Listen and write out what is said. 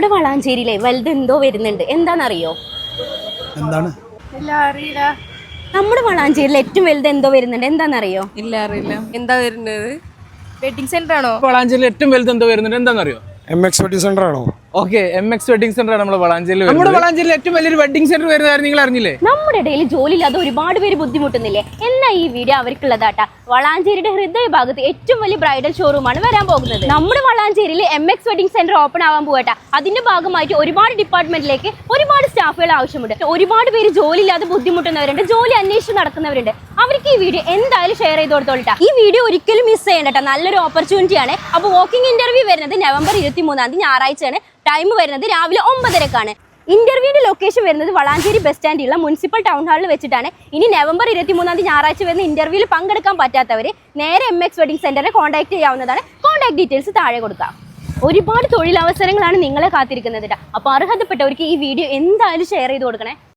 നമ്മുടെ വളാഞ്ചേരിയിലെ വലുത് എന്തോ വരുന്നുണ്ട്, എന്താണെന്നറിയോ? എന്താണ്? ഇല്ല, അറിയില്ല. നമ്മുടെ വളാഞ്ചേരിയിൽ ഏറ്റവും വലുത് എന്തോ വരുന്നുണ്ട്, എന്താണെന്നറിയോ? ഇല്ല, അറിയില്ല. എന്താ വരുന്നത്? വെഡിങ് സെന്റർ ആണോ? വളാഞ്ചേരിയിൽ ഏറ്റവും വലുത് എന്തോ വരുന്നുണ്ട്, എന്താണെന്നറിയോ? MX വെഡിങ് സെന്റർ ആണോ? ഓക്കെ, MX വെഡിങ് സെന്റർ ആണ് നമ്മുടെ വളാഞ്ചേരിയിൽ. നമ്മുടെ വളാഞ്ചേരിയിൽ ഏറ്റവും വലിയൊരു വെഡിങ് സെന്റർ വരുന്നതായിരുന്നു, നിങ്ങൾ അറിഞ്ഞില്ലേ? നമ്മുടെ ഇടയിൽ ജോലിയില്ലാതെ ഒരുപാട് പേര് ബുദ്ധിമുട്ടുന്നില്ലേ? എന്നാ ഈ വീഡിയോ അവർക്കുള്ളതാട്ടാ. വളാഞ്ചേരിയുടെ ഹൃദയ ഭാഗത്ത് ഏറ്റവും വലിയ ബ്രൈഡൽ ഷോറൂമാണ് വരാൻ പോകുന്നത്. നമ്മുടെ വളാഞ്ചേരിയിൽ MX വെഡിങ് സെന്റർ ഓപ്പൺ ആവാൻ പോകട്ടാ. അതിന്റെ ഭാഗമായിട്ട് ഒരുപാട് ഡിപ്പാർട്ട്മെന്റിലേക്ക് ഒരുപാട് സ്റ്റാഫുകൾ ആവശ്യമുണ്ട്. ഒരുപാട് പേര് ജോലിയില്ലാതെ ബുദ്ധിമുട്ടുന്നവരുണ്ട്, ജോലി അന്വേഷിച്ച് നടക്കുന്നവരുണ്ട്. അവർക്ക് ഈ വീഡിയോ എന്തായാലും ഷെയർ ചെയ്ത് കൊടുത്തോളിട്ടാ. ഈ വീഡിയോ ഒരിക്കലും മിസ് ചെയ്യണ്ട, നല്ലൊരു ഓപ്പർച്യൂണിറ്റി ആണ്. അപ്പോൾ വാക്കിംഗ് ഇന്റർവ്യൂ വരുന്നത് നവംബർ 23 ഞായറാഴ്ചയാണ്. ടൈം വരുന്നത് രാവിലെ 9:30 ഇന്റർവ്യൂവിന്റെ ലൊക്കേഷൻ വരുന്നത് വളാഞ്ചേരി ബസ് സ്റ്റാൻഡിലുള്ള മുനിസിപ്പൽ ടൗൺ ഹാളിൽ വെച്ചിട്ടാണ്. ഇനി നവംബർ 23 ഞായറാഴ്ച വരുന്ന ഇന്റർവ്യൂവിൽ പങ്കെടുക്കാൻ പറ്റാത്തവർ നേരെ MX വെഡിങ് സെന്ററിനെ കോൺടാക്ട് ചെയ്യാവുന്നതാണ്. കോൺടാക്ട് ഡീറ്റെയിൽസ് താഴെ കൊടുക്കാം. ഒരുപാട് തൊഴിലവസരങ്ങളാണ് നിങ്ങളെ കാത്തിരിക്കുന്നത്. അപ്പോൾ അർഹതപ്പെട്ടവർക്ക് ഈ വീഡിയോ എന്തായാലും ഷെയർ ചെയ്ത് കൊടുക്കണേ.